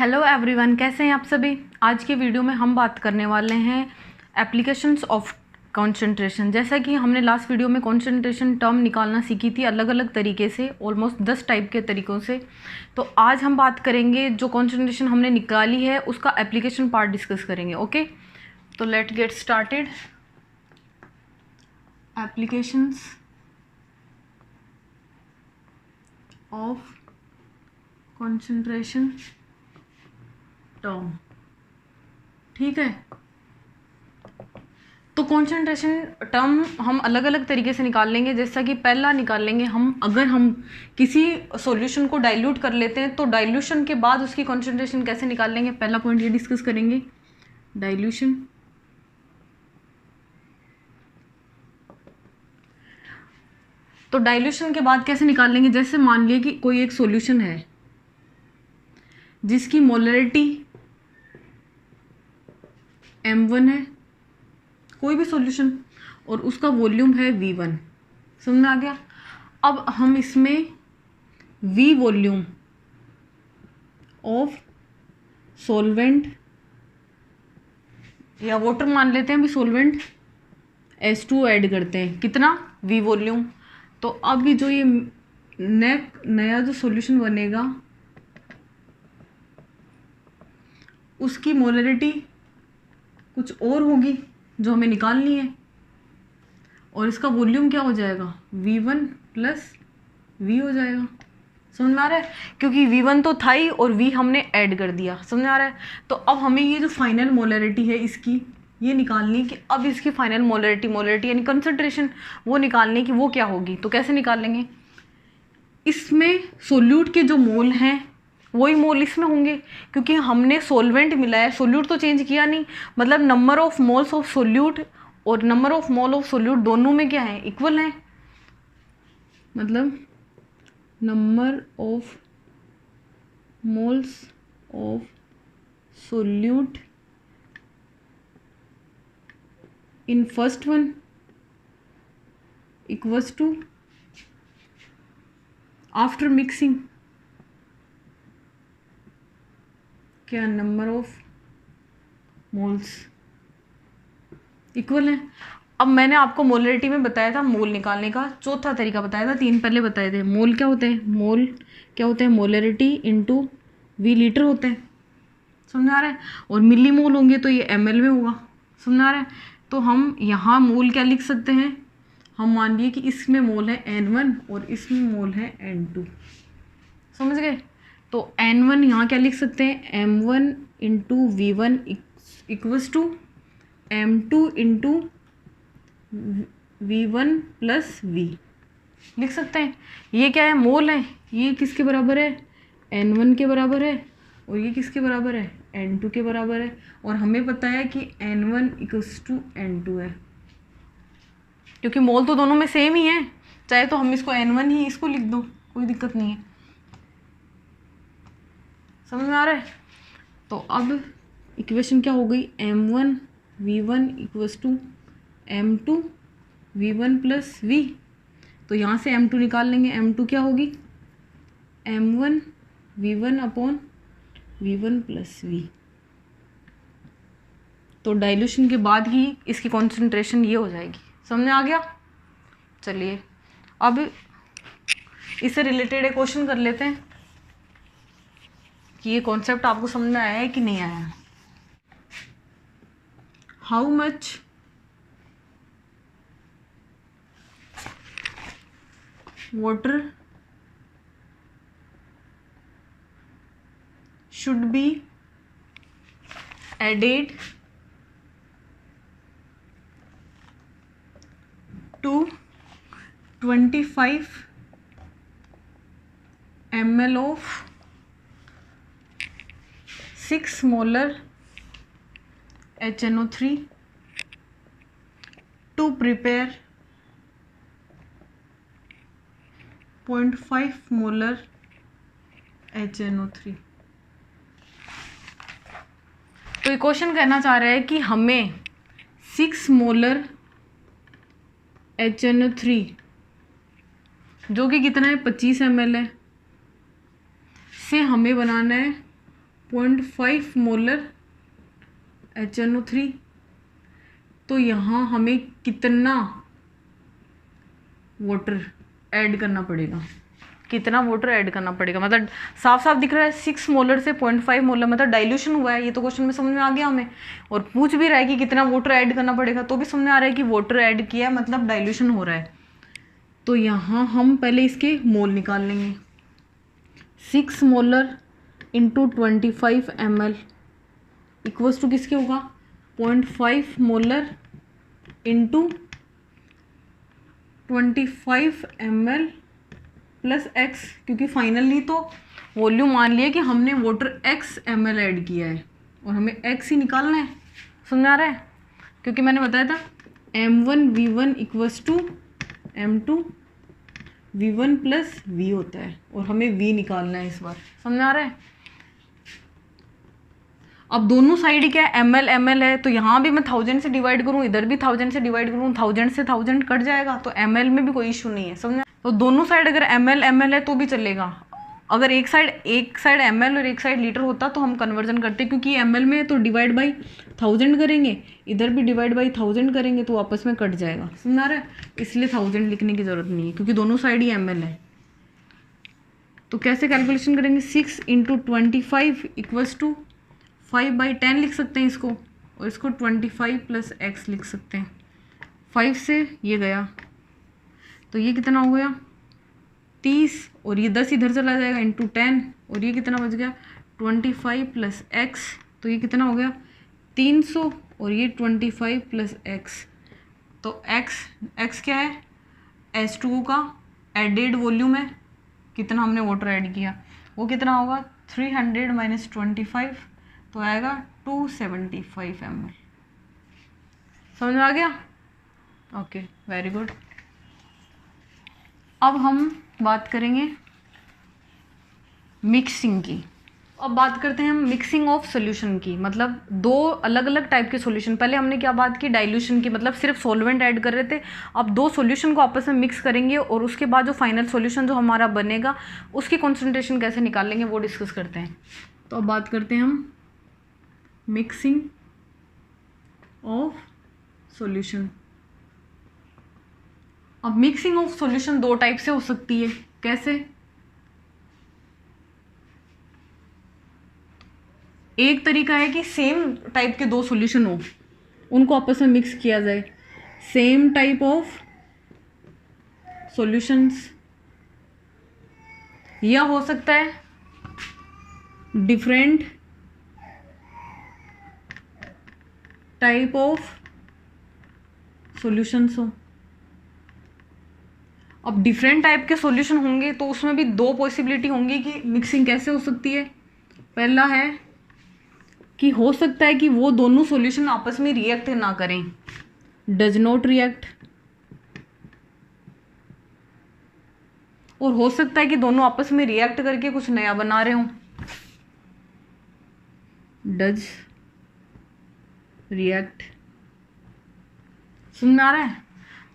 Hello everyone, कैसे हैं आप सभी। आज के वीडियो में हम बात करने वाले हैं एप्लीकेशंस ऑफ कंसंट्रेशन। जैसा कि हमने लास्ट वीडियो में कंसंट्रेशन टर्म निकालना सीखी थी अलग अलग तरीके से, ऑलमोस्ट 10 टाइप के तरीक़ों से। तो आज हम बात करेंगे जो कंसंट्रेशन हमने निकाली है उसका एप्लीकेशन पार्ट डिस्कस करेंगे। ओके, तो let get started. Applications of concentration term, ठीक है। तो कंसंट्रेशन टर्म हम अलग अलग तरीके से निकाल लेंगे। जैसा कि पहला निकाल लेंगे हम, अगर हम किसी सॉल्यूशन को डाइल्यूट कर लेते हैं तो डाइल्यूशन के बाद उसकी कंसंट्रेशन कैसे निकाल लेंगे, पहला पॉइंट ये डिस्कस करेंगे। डाइल्यूशन, तो डाइल्यूशन के बाद कैसे निकाल लेंगे। जैसे मान लिया कि कोई एक सॉल्यूशन है जिसकी मोलरिटी m1 है, कोई भी सॉल्यूशन, और उसका वॉल्यूम है v1। समझ में आ गया। अब हम इसमें v वॉल्यूम ऑफ सॉल्वेंट या वाटर मान लेते हैं, भी सॉल्वेंट H2 ऐड करते हैं, कितना v वॉल्यूम। तो अब जो ये नया जो सॉल्यूशन बनेगा उसकी मोलरिटी कुछ और होगी जो हमें निकालनी है, और इसका वॉल्यूम क्या हो जाएगा, v1 प्लस v हो जाएगा। समझ में आ रहा है, क्योंकि v1 तो था ही और v हमने ऐड कर दिया। समझ में आ रहा है। तो अब हमें ये जो फाइनल मोलरिटी है इसकी ये निकालनी है कि अब इसकी फाइनल मोलरिटी यानी कंसंट्रेशन वो निकालने की, वो क्या होगी। तो कैसे निकाल लेंगे, इसमें सोल्यूट के जो मोल हैं वही मोल इसमें होंगे, क्योंकि हमने सॉल्वेंट मिलाया, सोल्यूट तो चेंज किया नहीं। मतलब number of moles of solute और number of mole of solute दोनों में क्या है, इक्वल है। मतलब number of moles of solute in first one equals to after mixing क्या, नंबर ऑफ मोल्स इक्वल है। अब मैंने आपको मोलरिटी में बताया था मोल निकालने का चौथा तरीका बताया था, 3 पहले बताए थे। मोल क्या होते हैं, मोल क्या होते हैं, मोलरिटी इनटू वी लीटर होते हैं। समझ आ रहा है। और मिली मोल होंगे तो ये ml में होगा। समझ आ रहा है। तो हम यहाँ मोल क्या लिख सकते हैं, हम मान लिए कि इसमें मोल है n1 और इसमें मोल है n2। समझ गए। तो n1 यहाँ क्या लिख सकते हैं, m1 into v1 equals to m2 into v1 plus v लिख सकते हैं। ये क्या है, मोल है। ये किसके बराबर है, n1 के बराबर है, और ये किसके बराबर है, n2 के बराबर है। और हमें पता है कि n1 इक्वल्स टू n2 है, क्योंकि मोल तो दोनों में सेम ही है। चाहे तो हम इसको n1 ही इसको लिख दो, कोई दिक्कत नहीं है। समझ में आ रहा है। तो अब इक्वेशन क्या हो गई, m1 v1 equals to m2 v1 plus v। तो यहाँ से m2 निकाल लेंगे, m2 क्या होगी, m1 v1 upon v1 plus v। तो डाइल्यूशन के बाद ही इसकी कॉन्सेंट्रेशन ये हो जाएगी। समझ में आ गया। चलिए अब इससे रिलेटेड एक क्वेश्चन कर लेते हैं कि ये कॉन्सेप्ट आपको समझ में आया है कि नहीं आया। How much water should be added to 25 ml of 6 molar HNO3 to prepare 0.5 molar HNO3। तो ये क्वेश्चन कहना चाह रहा है कि हमें 6 मोलर HNO3 जो कि कितना है 25 ml है, से हमें बनाना है 0.5 मोलर HNO3। तो यहाँ हमें कितना वाटर ऐड करना पड़ेगा, कितना वाटर ऐड करना पड़ेगा, मतलब साफ साफ दिख रहा है 6 मोलर से 0.5 मोलर मतलब डाइल्यूशन हुआ है। ये तो क्वेश्चन में समझ में आ गया हमें, और पूछ भी रहा है कि कितना वाटर ऐड करना पड़ेगा, तो भी समझ में आ रहा है कि वाटर ऐड किया है मतलब डाइल्यूशन हो रहा है। तो यहाँ हम पहले इसके मोल निकाल लेंगे। 6 molar into 25 ml equals to किसके होगा, 0.5 molar into 25 ml plus x, क्योंकि फाइनली तो वॉल्यूम मान लिया कि हमने वाटर x ml ऐड किया है और हमें x ही निकालना है। समझ आ रहा है, क्योंकि मैंने बताया था m1v1 equals to m2 v1 plus v होता है और हमें v निकालना है इस बार। समझ आ रहा है। अब दोनों साइड क्या है, ml है, तो यहाँ भी मैं 1000 से डिवाइड करूँ, इधर भी 1000 से डिवाइड करूँ, 1000 से 1000 कट जाएगा, तो ml में भी कोई इशू नहीं है। समझा। तो दोनों साइड अगर ml है तो भी चलेगा। अगर एक साइड ml और एक साइड लीटर होता तो हम कन्वर्जन करते, क्योंकि ml में तो डिवाइड बाई 1000 करेंगे, इधर भी डिवाइड बाई 1000 करेंगे तो आपस में कट जाएगा। समझा रहा है, इसलिए 1000 लिखने की ज़रूरत नहीं है, क्योंकि दोनों साइड ही ml है। तो कैसे कैलकुलेशन करेंगे, 6 इंटू 25 इक्वल्स टू 5/10 लिख सकते हैं इसको, और इसको 25 प्लस x लिख सकते हैं। 5 से ये गया तो ये कितना हो गया 30, और ये 10 इधर चला जाएगा इंटू 10, और ये कितना बच गया 25 प्लस x, तो ये कितना हो गया 300, और ये 25 प्लस x, तो x क्या है, H2O का एडेड वॉल्यूम है, कितना हमने वाटर ऐड किया वो कितना होगा 300 माइनस 25, तो आएगा 275 ml। समझ में आ गया। Okay, very good. अब हम बात करेंगे मिक्सिंग की। अब बात करते हैं हम मिक्सिंग ऑफ सॉल्यूशन की, मतलब दो अलग अलग टाइप के सॉल्यूशन। पहले हमने क्या बात की, डाइल्यूशन की, मतलब सिर्फ सॉल्वेंट ऐड कर रहे थे। अब दो सॉल्यूशन को आपस में मिक्स करेंगे और उसके बाद जो फाइनल सॉल्यूशन जो हमारा बनेगा उसकी कॉन्सेंट्रेशन कैसे निकालेंगे वो डिस्कस करते हैं। तो अब बात करते हैं हम मिक्सिंग ऑफ सॉल्यूशन। अब मिक्सिंग ऑफ सॉल्यूशन दो टाइप से हो सकती है। कैसे, एक तरीका है कि सेम टाइप के दो सॉल्यूशन हो, उनको आपस में मिक्स किया जाए, सेम टाइप ऑफ सॉल्यूशंस, या हो सकता है डिफरेंट टाइप ऑफ सॉल्यूशंस हो। अब डिफरेंट टाइप के सॉल्यूशन होंगे तो उसमें भी दो पॉसिबिलिटी होंगी कि मिक्सिंग कैसे हो सकती है। पहला है कि हो सकता है कि वो दोनों सॉल्यूशन आपस में रिएक्ट ना करें, डज नॉट रिएक्ट, और हो सकता है कि दोनों आपस में रिएक्ट करके कुछ नया बना रहे हों, डज रिएक्ट। समझ में आ रहा है।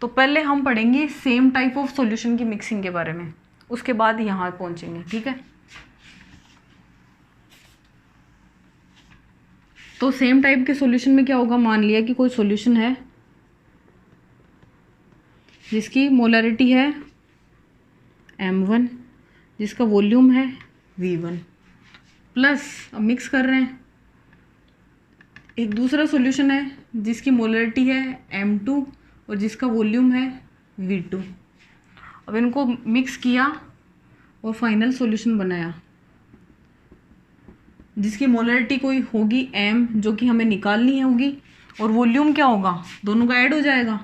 तो पहले हम पढ़ेंगे सेम टाइप ऑफ सॉल्यूशन की मिक्सिंग के बारे में, उसके बाद यहाँ पहुँचेंगे, ठीक है। तो सेम टाइप के सॉल्यूशन में क्या होगा, मान लिया कि कोई सॉल्यूशन है जिसकी मोलरिटी है m1, जिसका वॉल्यूम है v1, प्लस अब मिक्स कर रहे हैं एक दूसरा सॉल्यूशन है जिसकी मोलरिटी है m2 और जिसका वॉल्यूम है v2। अब इनको मिक्स किया और फाइनल सॉल्यूशन बनाया जिसकी मोलरिटी कोई होगी m, जो कि हमें निकालनी होगी, और वॉल्यूम क्या होगा, दोनों का ऐड हो जाएगा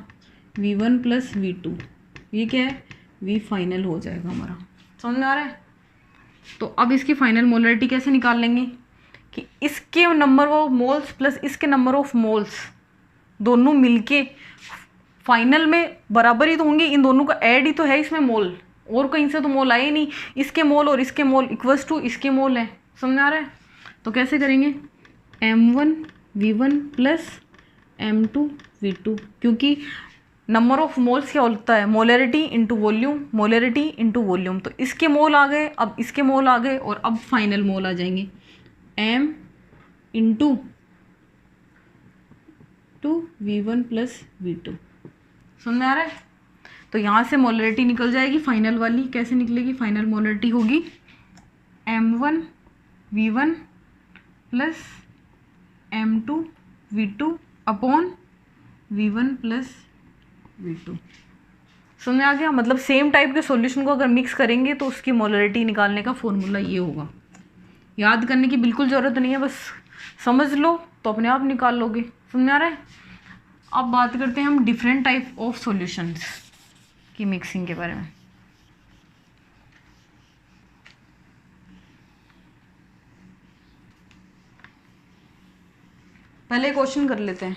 v1 प्लस v2, ये क्या है v फाइनल हो जाएगा हमारा। समझ में आ रहा है। तो अब इसकी फाइनल मोलरिटी कैसे निकाल लेंगे कि इसके नंबर ऑफ मोल्स प्लस इसके नंबर ऑफ मोल्स दोनों मिलके फाइनल में बराबर ही तो होंगे, इन दोनों का ऐड ही तो है इसमें मोल, और कहीं से तो मोल आए नहीं, इसके मोल और इसके मोल इक्वल्स टू इसके मोल है। समझ आ रहा है। तो कैसे करेंगे, m1 v1 plus m2 v2, क्योंकि नंबर ऑफ मोल्स क्या होता है, molarity into volume, molarity into volume. तो इसके मोल आ गए, अब इसके मोल आ गए, और अब फाइनल मोल आ जाएंगे। m into V1 plus V2। समझ में आ रहा है? तो यहाँ से मोलरिटी निकल जाएगी फाइनल वाली। कैसे निकलेगी? फाइनल मोलरिटी होगी m1 V1 plus m2 V2 upon V1 plus V2। समझ में आ गया? मतलब सेम टाइप के सॉल्यूशन को अगर मिक्स करेंगे तो उसकी मोलरिटी निकालने का फॉर्मूला ये होगा। याद करने की बिल्कुल ज़रूरत नहीं है, बस समझ लो तो अपने आप निकाल लोगे। समझ में आ रहा है? अब बात करते हैं हम डिफरेंट टाइप ऑफ सॉल्यूशंस की मिक्सिंग के बारे में। पहले क्वेश्चन कर लेते हैं।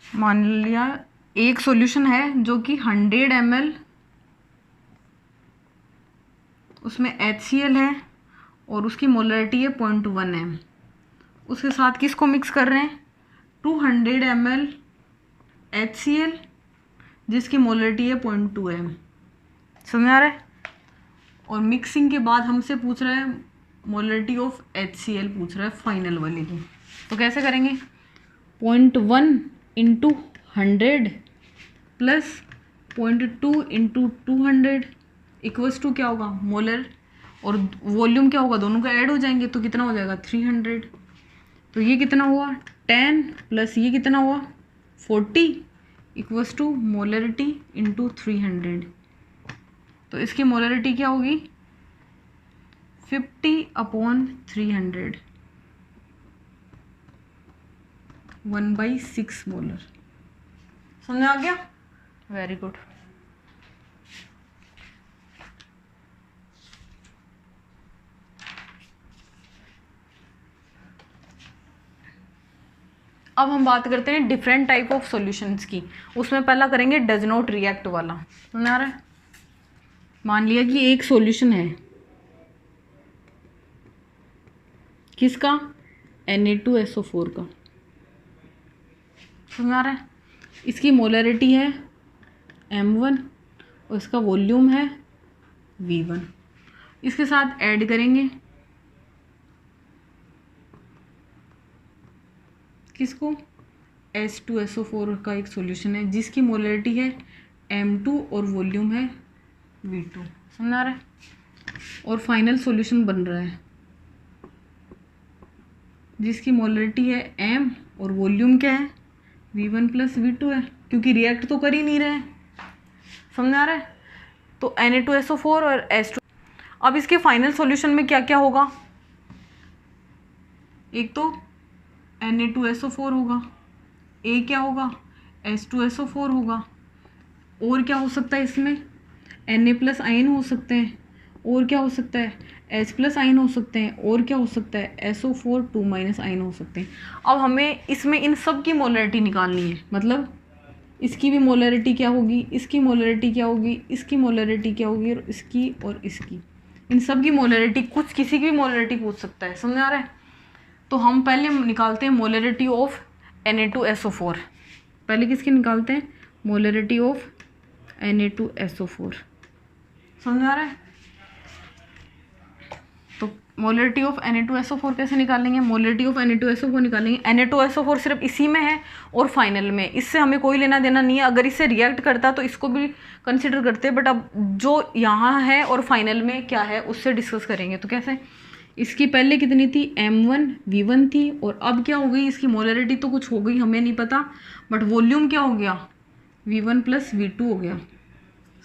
मान लिया एक सॉल्यूशन है जो कि 100 ml, उसमें HCl है और उसकी मोलरिटी है 0.1 m। उसके साथ किसको मिक्स कर रहे हैं? 200 ml HCl जिसकी मोलरिटी है 0.2 m। समझ आ रहा है? और मिक्सिंग के बाद हमसे पूछ रहा है मोलरिटी ऑफ HCl, पूछ रहा है फाइनल वाले की। तो कैसे करेंगे? 0.1 into 100 plus 0.2 into 200 equals to क्या होगा? मोलर और वॉल्यूम क्या होगा? दोनों का ऐड हो जाएंगे तो कितना हो जाएगा? 300। तो ये कितना हुआ? 10 प्लस ये कितना हुआ? 40 इक्वल्स टू मोलरिटी इंटू 300। तो इसकी मोलरिटी क्या होगी? 50/300, 1/6 मोलर। समझ आ गया? Very good. अब हम बात करते हैं डिफरेंट टाइप ऑफ सॉल्यूशंस की। उसमें पहला करेंगे डज नॉट रिएक्ट वाला। समझ आ रहा है? मान लिया कि एक सॉल्यूशन है, किसका? Na2SO4 का। समझ आ रहा है? इसकी मोलरिटी है m1 और इसका वॉल्यूम है V1। इसके साथ ऐड करेंगे किसको? H2SO4 का एक सॉल्यूशन है जिसकी मोलरिटी है m2 और वॉल्यूम है V2। समझ आ रहा है? और फाइनल सॉल्यूशन बन रहा है जिसकी मोलरिटी है m और वॉल्यूम क्या है? V1 प्लस V2 है, क्योंकि रिएक्ट तो कर ही नहीं रहे हैं। समझ आ रहा है? तो Na2SO4 और H2। अब इसके फाइनल सॉल्यूशन में क्या क्या होगा? एक तो Na2SO4 होगा, एक क्या होगा? H2SO4 होगा, और क्या हो सकता है इसमें? Na प्लस आयन हो सकते हैं, और क्या हो सकता है? H प्लस आयन हो सकते हैं, और क्या हो सकता है? SO4 2- आयन हो सकते हैं। अब हमें इसमें इन सब की मोलरिटी निकालनी है। मतलब इसकी भी मोलरिटी क्या होगी, इसकी मोलरिटी क्या होगी, इसकी मोलरिटी क्या होगी, और इसकी इन सब की मोलरिटी। कुछ किसी की भी मोलरिटी पूछ सकता है। समझ आ रहा है? तो हम पहले निकालते हैं मोलरिटी ऑफ Na2SO4। पहले किसकी निकालते हैं? Molarity of Na2SO4। समझ आ रहा है? तो मोलरिटी ऑफ Na2SO4 कैसे निकालेंगे? मोलरिटी ऑफ Na2SO4 निकालेंगे। Na2SO4 सिर्फ इसी में है और फाइनल में, इससे हमें कोई लेना देना नहीं है। अगर इससे रिएक्ट करता तो इसको भी कंसिडर करते, बट अब जो यहाँ है और फाइनल में क्या है उससे डिस्कस करेंगे। तो कैसे? इसकी पहले कितनी थी? m1 V1 थी, और अब क्या हो गई? इसकी मोलरिटी तो कुछ हो गई, हमें नहीं पता, बट वॉल्यूम क्या हो गया? V1 प्लस V2 हो गया।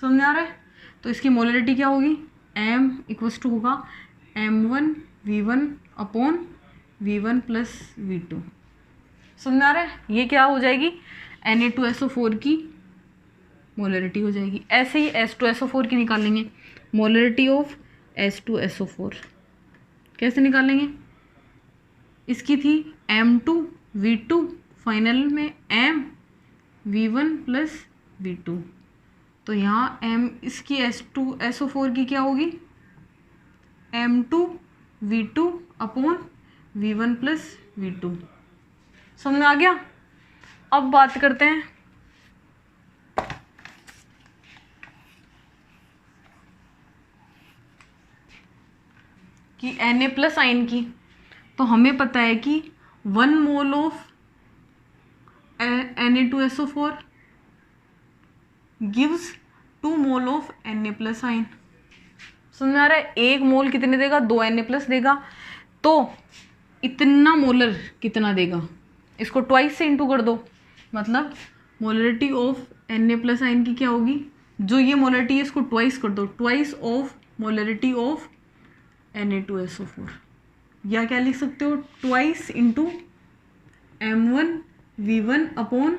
समझ आ रहा है? तो इसकी मोलरिटी क्या होगी? m इक्वल्स टू होगा m1 V1 upon V1 plus V2। समझ आ रहा है? ये क्या हो जाएगी? Na2SO4 की मोलरिटी हो जाएगी। ऐसे ही H2SO4 की निकालेंगे। मोलरिटी ऑफ H2SO4 कैसे निकालेंगे? इसकी थी m2 V2, फाइनल में m V1 प्लस V2। तो यहाँ m इसकी H2SO4 की क्या होगी? m2 V2 upon V1 plus V2। समझ आ गया? अब बात करते हैं कि Na प्लस आयन की, तो हमें पता है कि 1 mole of Na2SO4 gives 2 mole of Na plus ion. समझ में आ रहा है? 1 मोल कितने देगा? 2 Na प्लस देगा। तो इतना मोलर कितना देगा? इसको ट्वाइस से इंटू कर दो, मतलब molarity of Na plus ion की क्या होगी? जो ये मोलरिटी है इसको ट्वाइस कर दो, twice of molarity of Na2SO4, या क्या लिख सकते हो? Twice into M1V1 upon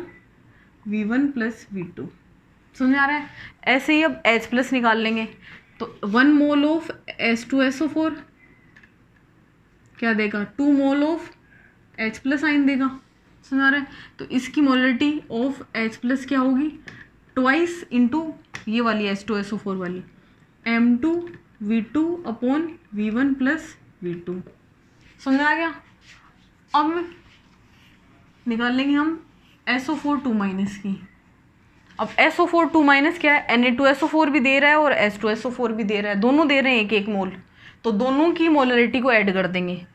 V1 plus V2। समझ आ रहा है? ऐसे ही अब H प्लस निकाल लेंगे, तो 1 मोल ऑफ H2SO4 क्या देगा? 2 mole of H plus ion देगा। समझ आ रहा है? तो इसकी मोलरिटी ऑफ H प्लस क्या होगी? ट्वाइस इंटू ये वाली H2SO4 वाली, M2V2 upon V1 plus V2। समझ आ गया? अब निकाल लेंगे हम SO4 2 माइनस की। अब SO4 2 माइनस क्या है? Na2SO4 भी दे रहा है और H2SO4 भी दे रहा है, दोनों दे रहे हैं 1 1 मोल, तो दोनों की मोलरिटी को ऐड कर देंगे।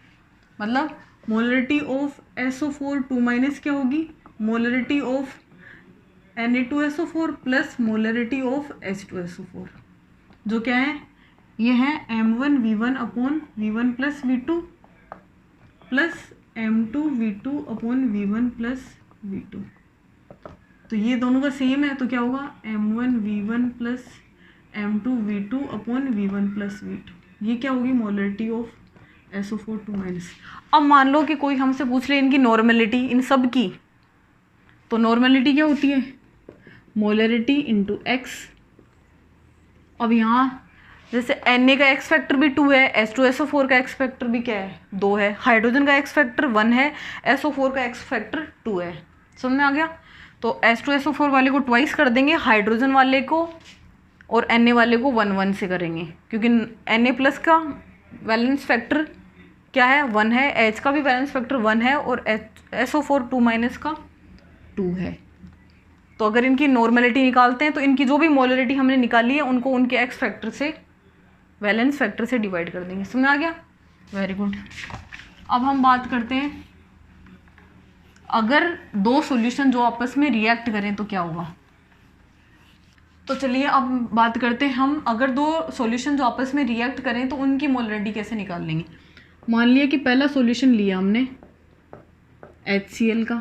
मतलब मोलरिटी ऑफ SO4 2 माइनस क्या होगी? Molarity of Na2SO4 plus molarity of H2SO4, जो क्या है? ये है M1V1 upon V1 plus V2 plus M2V2 upon V1 plus V2। तो ये दोनों का सेम है, तो क्या होगा? M1V1 plus M2V2 upon V1 plus V2। ये क्या होगी? Molarity of SO4 2 minus. अब मान लो कि कोई हमसे पूछ ले इनकी नॉर्मेलिटी, इन सब की, तो नॉर्मेलिटी क्या होती है? Molarity into x. अब यहाँ जैसे Na का एक्स फैक्टर भी 2 है, H2SO4 का एक्स फैक्टर भी क्या है? 2 है, हाइड्रोजन का एक्स फैक्टर 1 है, SO4 का एक्स फैक्टर 2 है। समझ में आ गया? तो H2SO4 वाले को ट्वाइस कर देंगे, हाइड्रोजन वाले को और Na वाले को 1 1 से करेंगे, क्योंकि Na प्लस का वैलेंस फैक्टर क्या है? 1 है, H का भी वैलेंस फैक्टर 1 है और SO4 2 माइनस का 2 है। तो अगर इनकी नॉर्मेलिटी निकालते हैं तो इनकी जो भी मोलरिटी हमने निकाली है उनको उनके एक्स फैक्टर से, वैलेंस फैक्टर से डिवाइड कर देंगे। समझ आ गया? Very good. अब हम बात करते हैं, अगर दो सॉल्यूशन जो आपस में रिएक्ट करें तो क्या होगा। तो चलिए अब बात करते हैं हम, अगर दो सॉल्यूशन जो आपस में रिएक्ट करें तो उनकी मोलरिटी कैसे निकाल लेंगे। मान लिया कि पहला सॉल्यूशन लिया हमने HCl का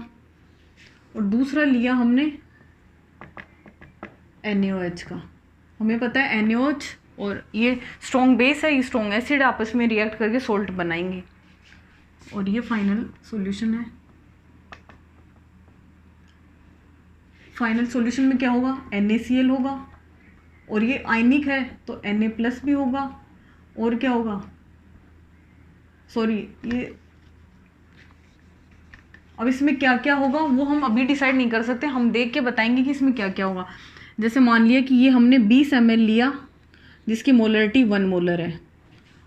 और दूसरा लिया हमने NaOH का। हमें पता है NaOH और ये स्ट्रॉन्ग बेस है, ये स्ट्रॉन्ग एसिड आपस में रिएक्ट करके सोल्ट बनाएंगे, और ये फाइनल सॉल्यूशन है। फाइनल सॉल्यूशन में क्या होगा? NaCl होगा, और ये आयनिक है तो Na प्लस भी होगा, और क्या होगा? सॉरी, ये अब इसमें क्या क्या होगा वो हम अभी डिसाइड नहीं कर सकते, हम देख के बताएंगे कि इसमें क्या क्या होगा। जैसे मान लिया कि ये हमने 20 ml लिया जिसकी मोलरिटी 1 मोलर है,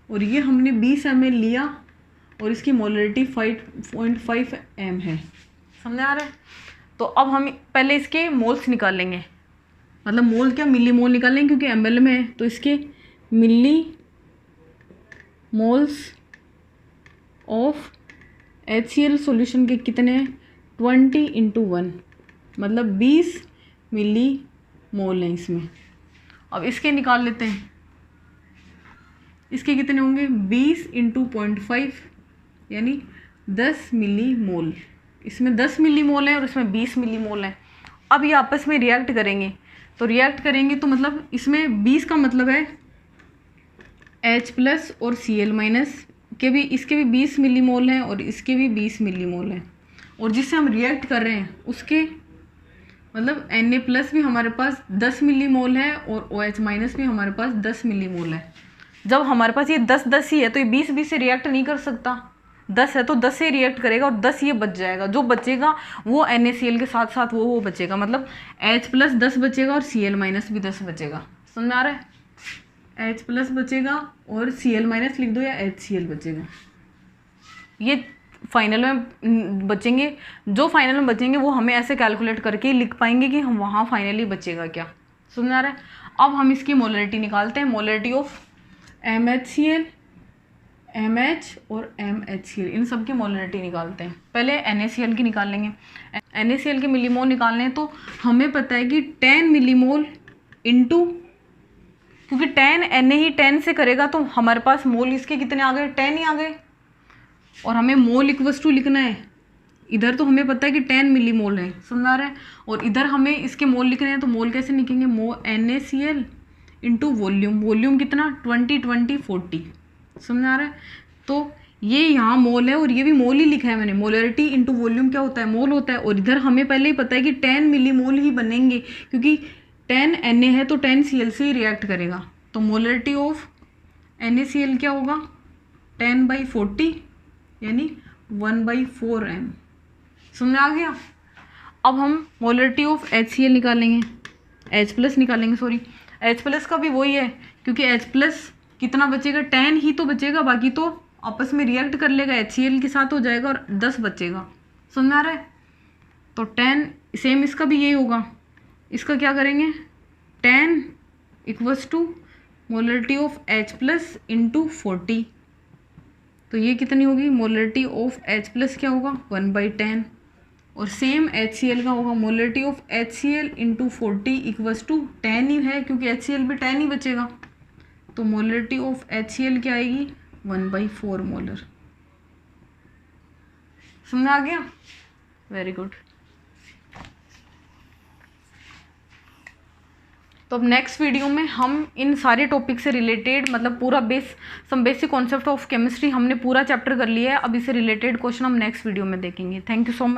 और ये हमने 20 ml लिया और इसकी मोलरिटी 5.5 m है। समझ आ रहा है? तो अब हम पहले इसके मोल्स निकालेंगे, मतलब मोल क्या, मिली मोल निकालेंगे, क्योंकि ml में है तो इसके मिली मोल्स ऑफ HCl सॉल्यूशन के कितने हैं? 20 × 1, मतलब 20 मिली मोल हैं इसमें। अब इसके निकाल लेते हैं, इसके कितने होंगे? 20 × 0.5 यानी 10 मिली मोल। इसमें 10 मिली मोल है और इसमें 20 मिली मोल है। अब ये आपस में रिएक्ट करेंगे, तो रिएक्ट करेंगे तो मतलब इसमें 20 का मतलब है H प्लस और Cl माइनस के भी, इसके भी 20 मिली मोल हैं और इसके भी 20 मिली मोल हैं, और जिससे हम रिएक्ट कर रहे हैं उसके मतलब Na प्लस भी हमारे पास 10 मिली मोल है और OH माइनस भी हमारे पास 10 मिली मोल है। जब हमारे पास ये 10 ही है तो ये 20 से रिएक्ट नहीं कर सकता, 10 है तो 10 से रिएक्ट करेगा और 10 ये बच जाएगा। जो बचेगा वो NaCl के साथ साथ वो बचेगा, मतलब H प्लस 10 बचेगा और Cl माइनस भी 10 बचेगा। समझ में आ रहा है? H प्लस बचेगा और Cl माइनस लिख दो या HCl बचेगा। ये फाइनल में बचेंगे, जो फाइनल में बचेंगे वो हमें ऐसे कैलकुलेट करके लिख पाएंगे कि हम वहाँ फाइनली बचेगा क्या। समझ आ रहा है? अब हम इसकी मोलरिटी निकालते हैं, मोलरिटी ऑफ MHCl MH और MHCl, इन सब की मोलरिटी निकालते हैं। पहले NaCl की निकाल लेंगे। NaCl के मिलीमोल निकालने हैं तो हमें पता है कि 10 मिलीमोल इंटू, क्योंकि 10 Na ही 10 से करेगा तो हमारे पास मोल इसके कितने आ गए, 10 ही आ गए। और हमें मोल इक्वस टू लिखना है, इधर तो हमें पता है कि 10 मिलीमोल है, समझ आ रहा है, और इधर हमें इसके मोल लिखने हैं तो मोल कैसे लिखेंगे, NaCl इंटू वॉल्यूम, वॉल्यूम कितना 20 20 40, समझ आ रहा है। तो ये यहाँ मोल है और ये भी मोल ही लिखा है मैंने, मोलरिटी इंटू वॉल्यूम क्या होता है, मोल होता है। और इधर हमें पहले ही पता है कि 10 मिलीमोल ही बनेंगे, क्योंकि 10 Na है तो 10 Cl से ही रिएक्ट करेगा। तो मोलरिटी ऑफ NaCl क्या होगा, 10/40 यानी 1/4m, समझ आ गया। अब हम मोलरिटी ऑफ HCl निकालेंगे, H+ निकालेंगे, सॉरी H+ का भी वही है, क्योंकि H+ कितना बचेगा, 10 ही तो बचेगा, बाकी तो आपस में रिएक्ट कर लेगा, HCl के साथ हो जाएगा और 10 बचेगा, समझ आ रहा है। तो 10 सेम इसका भी यही होगा, इसका क्या करेंगे 10 equals to molarity of H+ into 40, तो ये कितनी होगी, मोलरिटी ऑफ H+ क्या होगा 1/10, और सेम HCl का होगा molarity of HCl into 40 equals to 10 ही है, क्योंकि HCl भी 10 ही बचेगा, तो मोलरिटी ऑफ HCl क्या आएगी 1/4 मोलर, समझ आ गया, वेरी गुड। तो अब नेक्स्ट वीडियो में हम इन सारे टॉपिक से रिलेटेड, मतलब पूरा some basic concept of chemistry हमने पूरा चैप्टर कर लिया है, अब इससे रिलेटेड क्वेश्चन हम नेक्स्ट वीडियो में देखेंगे। Thank you so much.